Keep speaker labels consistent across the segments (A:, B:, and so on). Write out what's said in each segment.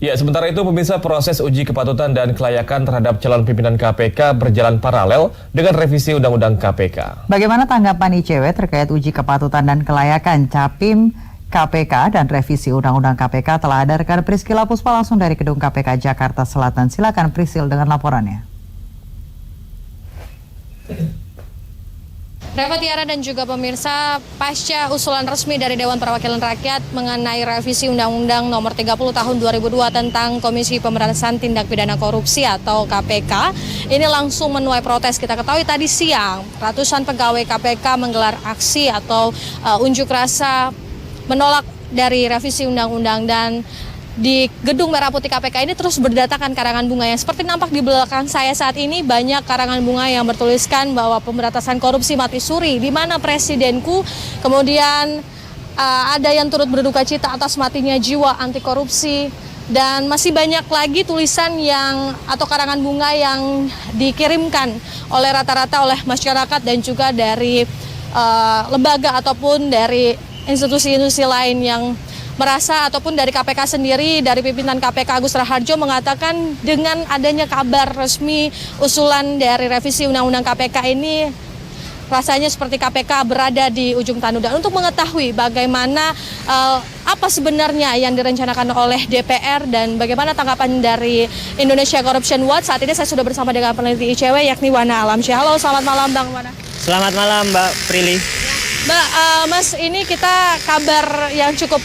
A: Ya, sementara itu pemirsa, proses uji kepatutan dan kelayakan terhadap calon pimpinan KPK berjalan paralel dengan revisi Undang-Undang KPK.
B: Bagaimana tanggapan ICW terkait uji kepatutan dan kelayakan Capim KPK dan revisi Undang-Undang KPK? Telah ada rekan Priscila Puspa langsung dari Gedung KPK Jakarta Selatan. Silakan Prisil dengan laporannya.
C: Reva, Tiara, dan juga pemirsa, pasca usulan resmi dari Dewan Perwakilan Rakyat mengenai revisi Undang-Undang Nomor 30 Tahun 2002 tentang Komisi Pemberantasan Tindak Pidana Korupsi atau KPK, ini langsung menuai protes. Kita ketahui tadi siang ratusan pegawai KPK menggelar aksi atau unjuk rasa menolak dari revisi undang-undang, dan di Gedung Merah Putih KPK ini terus berdatangan karangan bunga yang seperti nampak di belakang saya saat ini. Banyak karangan bunga yang bertuliskan bahwa pemberantasan korupsi mati suri, di mana presidenku. Kemudian ada yang turut berduka cita atas matinya jiwa anti korupsi, dan masih banyak lagi tulisan yang atau karangan bunga yang dikirimkan oleh rata-rata oleh masyarakat dan juga dari lembaga ataupun dari institusi-institusi lain yang merasa, ataupun dari KPK sendiri, dari pimpinan KPK Agus Raharjo mengatakan dengan adanya kabar resmi usulan dari revisi Undang-Undang KPK ini, rasanya seperti KPK berada di ujung tanduk. Dan untuk mengetahui bagaimana apa sebenarnya yang direncanakan oleh DPR dan bagaimana tanggapan dari Indonesia Corruption Watch, saat ini saya sudah bersama dengan peneliti ICW yakni Wana Alamsyah. Halo, selamat malam Bang Wana.
D: Selamat malam Mbak Prilly.
C: Mbak, Mas, ini kita kabar yang cukup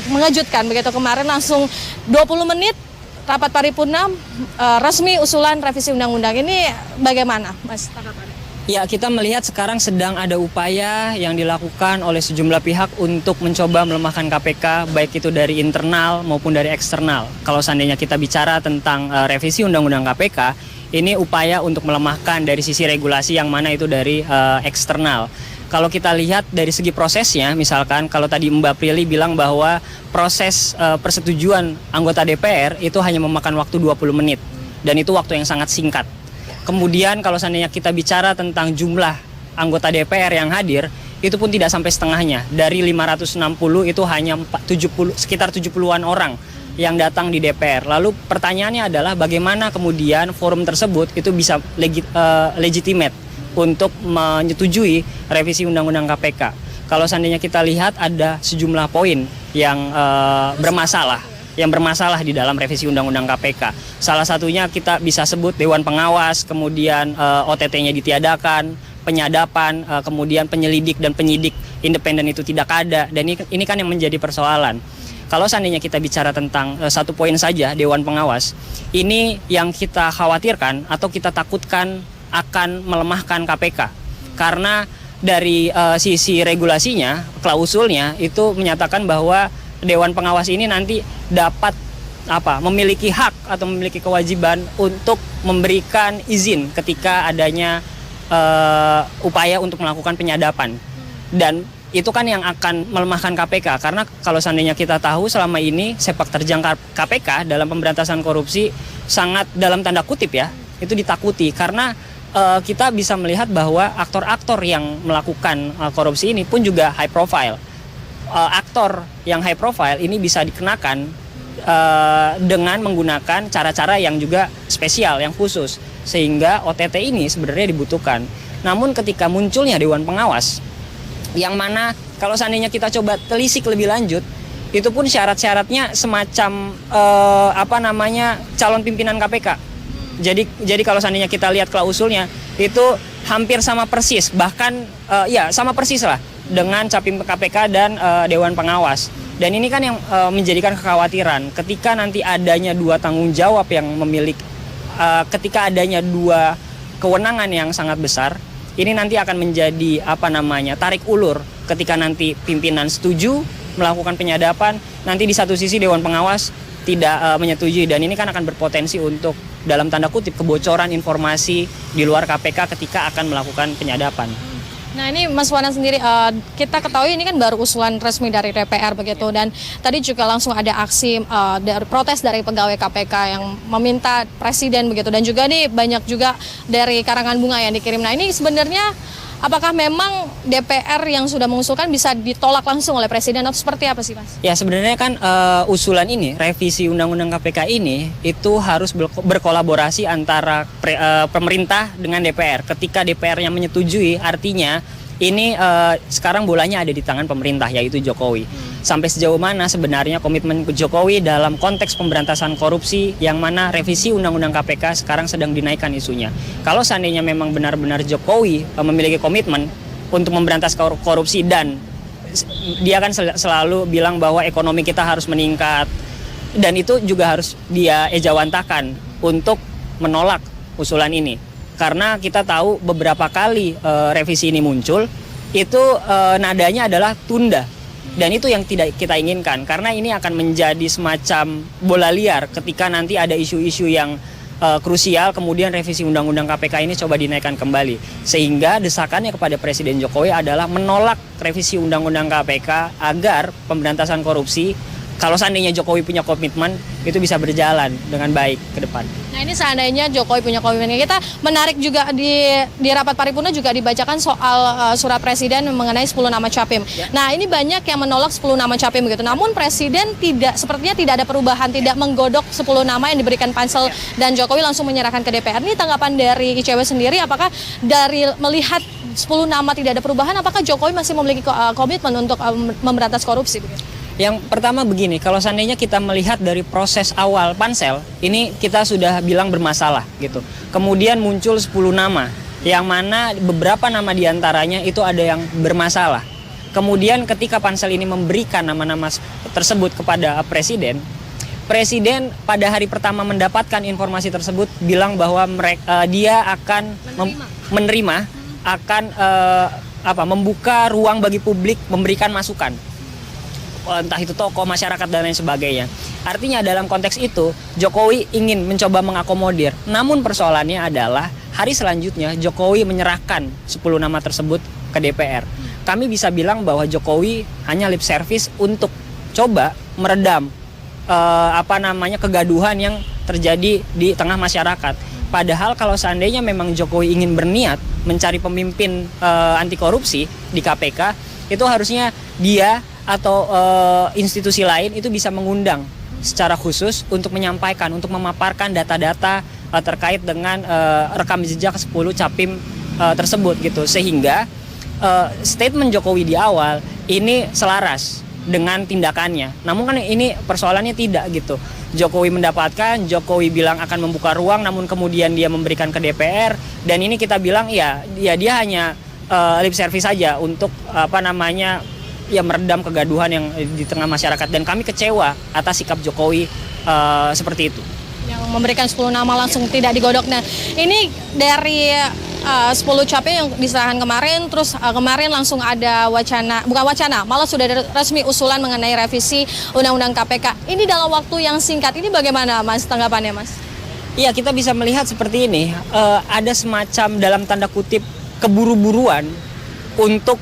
C: mengejutkan begitu. Kemarin langsung 20 menit rapat paripurna resmi usulan revisi undang-undang. Ini bagaimana, Mas, tanggapannya?
D: Ya, kita melihat sekarang sedang ada upaya yang dilakukan oleh sejumlah pihak untuk mencoba melemahkan KPK, baik itu dari internal maupun dari eksternal. Kalau seandainya kita bicara tentang revisi undang-undang KPK, ini upaya untuk melemahkan dari sisi regulasi yang mana itu dari eksternal. Kalau kita lihat dari segi prosesnya, misalkan kalau tadi Mbak Prilly bilang bahwa proses persetujuan anggota DPR itu hanya memakan waktu 20 menit. Dan itu waktu yang sangat singkat. Kemudian kalau seandainya kita bicara tentang jumlah anggota DPR yang hadir, itu pun tidak sampai setengahnya. Dari 560 itu hanya sekitar 70-an orang yang datang di DPR. Lalu pertanyaannya adalah bagaimana kemudian forum tersebut itu bisa legitimate untuk menyetujui revisi Undang-Undang KPK. Kalau seandainya kita lihat ada sejumlah poin yang bermasalah di dalam revisi Undang-Undang KPK. Salah satunya kita bisa sebut Dewan Pengawas, kemudian OTT-nya ditiadakan, penyadapan, kemudian penyelidik dan penyidik independen itu tidak ada, dan ini kan yang menjadi persoalan. Kalau seandainya kita bicara tentang satu poin saja, Dewan Pengawas, ini yang kita khawatirkan atau kita takutkan akan melemahkan KPK. Karena dari sisi regulasinya, klausulnya itu menyatakan bahwa Dewan Pengawas ini nanti dapat memiliki hak atau memiliki kewajiban untuk memberikan izin ketika adanya upaya untuk melakukan penyadapan. Dan itu kan yang akan melemahkan KPK, karena kalau seandainya kita tahu selama ini sepak terjang KPK dalam pemberantasan korupsi sangat dalam tanda kutip ya, itu ditakuti karena kita bisa melihat bahwa aktor-aktor yang melakukan korupsi ini pun juga high profile. Aktor yang high profile ini bisa dikenakan dengan menggunakan cara-cara yang juga spesial, yang khusus, sehingga OTT ini sebenarnya dibutuhkan. Namun ketika munculnya Dewan Pengawas, yang mana kalau seandainya kita coba telisik lebih lanjut, itu pun syarat-syaratnya semacam calon pimpinan KPK. Jadi kalau seandainya kita lihat klausulnya itu hampir sama persis, bahkan sama persis lah dengan Capim KPK dan Dewan Pengawas. Dan ini kan yang menjadikan kekhawatiran ketika nanti adanya dua tanggung jawab yang memiliki, ketika adanya dua kewenangan yang sangat besar, ini nanti akan menjadi tarik ulur ketika nanti pimpinan setuju melakukan penyadapan, nanti di satu sisi Dewan Pengawas tidak menyetujui, dan ini kan akan berpotensi untuk dalam tanda kutip kebocoran informasi di luar KPK ketika akan melakukan penyadapan.
C: Nah, ini Mas Wana sendiri, kita ketahui ini kan baru usulan resmi dari DPR begitu, dan tadi juga langsung ada aksi protes dari pegawai KPK yang meminta presiden begitu, dan juga nih banyak juga dari karangan bunga yang dikirim. Nah, ini sebenarnya apakah memang DPR yang sudah mengusulkan bisa ditolak langsung oleh Presiden atau seperti apa sih, Mas?
D: Ya sebenarnya kan usulan ini, revisi Undang-Undang KPK ini itu harus berkolaborasi antara pemerintah dengan DPR. Ketika DPR yang menyetujui, artinya ini sekarang bolanya ada di tangan pemerintah, yaitu Jokowi. Sampai sejauh mana sebenarnya komitmen Jokowi dalam konteks pemberantasan korupsi, yang mana revisi Undang-Undang KPK sekarang sedang dinaikkan isunya. Kalau seandainya memang benar-benar Jokowi memiliki komitmen untuk memberantas korupsi, dan dia kan selalu bilang bahwa ekonomi kita harus meningkat, dan itu juga harus dia ejawantakan untuk menolak usulan ini. Karena kita tahu beberapa kali revisi ini muncul, itu nadanya adalah tunda. Dan itu yang tidak kita inginkan, karena ini akan menjadi semacam bola liar ketika nanti ada isu-isu yang krusial, kemudian revisi Undang-Undang KPK ini coba dinaikkan kembali. Sehingga desakannya kepada Presiden Jokowi adalah menolak revisi Undang-Undang KPK agar pemberantasan korupsi, kalau seandainya Jokowi punya komitmen, itu bisa berjalan dengan baik ke depan.
C: Nah, ini seandainya Jokowi punya komitmen. Kita menarik juga di rapat paripurna juga dibacakan soal surat Presiden mengenai 10 nama capim. Ya. Nah, ini banyak yang menolak 10 nama capim begitu. Namun Presiden sepertinya tidak ada perubahan, tidak menggodok 10 nama yang diberikan Pansel dan Jokowi langsung menyerahkan ke DPR. Ini tanggapan dari ICW sendiri, apakah dari melihat 10 nama tidak ada perubahan, apakah Jokowi masih memiliki komitmen untuk memberantas korupsi begitu?
D: Yang pertama begini, kalau seandainya kita melihat dari proses awal Pansel, ini kita sudah bilang bermasalah gitu. Kemudian muncul 10 nama, yang mana beberapa nama diantaranya itu ada yang bermasalah. Kemudian ketika Pansel ini memberikan nama-nama tersebut kepada Presiden pada hari pertama mendapatkan informasi tersebut bilang bahwa dia akan menerima akan membuka ruang bagi publik memberikan masukan. Entah itu tokoh masyarakat dan lain sebagainya. Artinya dalam konteks itu Jokowi ingin mencoba mengakomodir. Namun persoalannya adalah hari selanjutnya Jokowi menyerahkan 10 nama tersebut ke DPR. Kami bisa bilang bahwa Jokowi hanya lip service untuk coba meredam kegaduhan yang terjadi di tengah masyarakat. Padahal kalau seandainya memang Jokowi ingin berniat mencari pemimpin anti korupsi di KPK, itu harusnya dia atau institusi lain itu bisa mengundang secara khusus untuk menyampaikan, untuk memaparkan data-data terkait dengan rekam jejak 10 capim tersebut gitu. Sehingga statement Jokowi di awal ini selaras dengan tindakannya. Namun kan ini persoalannya tidak gitu. Jokowi mendapatkan, Jokowi bilang akan membuka ruang, namun kemudian dia memberikan ke DPR, dan ini kita bilang ya dia hanya lip service saja untuk meredam kegaduhan yang di tengah masyarakat, dan kami kecewa atas sikap Jokowi seperti itu.
C: Yang memberikan 10 nama langsung tidak digodok. Nah, ini dari 10 capim yang diserahkan kemarin, terus kemarin langsung ada malah sudah ada resmi usulan mengenai revisi Undang-Undang KPK. Ini dalam waktu yang singkat, ini bagaimana Mas tanggapannya, Mas?
D: Iya, kita bisa melihat seperti ini, ada semacam dalam tanda kutip keburu-buruan untuk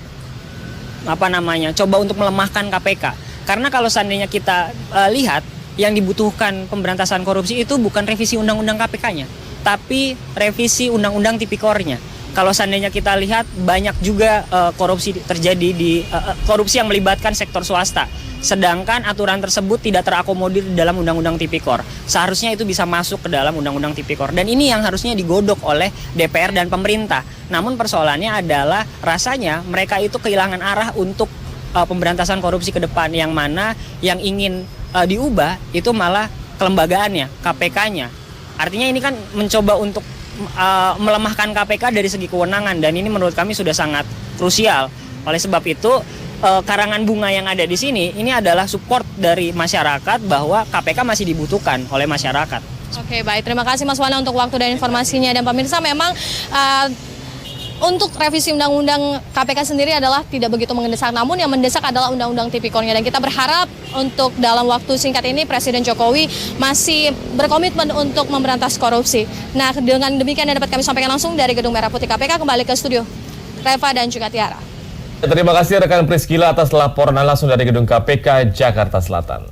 D: coba untuk melemahkan KPK. Karena kalau seandainya kita lihat, yang dibutuhkan pemberantasan korupsi itu bukan revisi Undang-Undang KPK-nya, tapi revisi Undang-Undang Tipikornya. Kalau seandainya kita lihat, banyak juga korupsi terjadi di korupsi yang melibatkan sektor swasta. Sedangkan aturan tersebut tidak terakomodir dalam Undang-Undang Tipikor. Seharusnya itu bisa masuk ke dalam Undang-Undang Tipikor. Dan ini yang harusnya digodok oleh DPR dan pemerintah. Namun persoalannya adalah rasanya mereka itu kehilangan arah untuk pemberantasan korupsi ke depan. Yang mana yang ingin diubah itu malah kelembagaannya, KPK-nya. Artinya ini kan mencoba untuk melemahkan KPK dari segi kewenangan. Dan ini menurut kami sudah sangat krusial. Oleh sebab itu, karangan bunga yang ada di sini ini adalah support dari masyarakat bahwa KPK masih dibutuhkan oleh masyarakat.
C: Oke, baik. Terima kasih Mas Wana untuk waktu dan informasinya. Dan pemirsa, memang untuk revisi Undang-Undang KPK sendiri adalah tidak begitu mendesak. Namun yang mendesak adalah Undang-Undang Tipikornya. Dan kita berharap untuk dalam waktu singkat ini Presiden Jokowi masih berkomitmen untuk memberantas korupsi. Nah, dengan demikian yang dapat kami sampaikan langsung dari Gedung Merah Putih KPK. Kembali ke studio Reva dan juga Tiara.
A: Terima kasih rekan Priscila atas laporan langsung dari Gedung KPK Jakarta Selatan.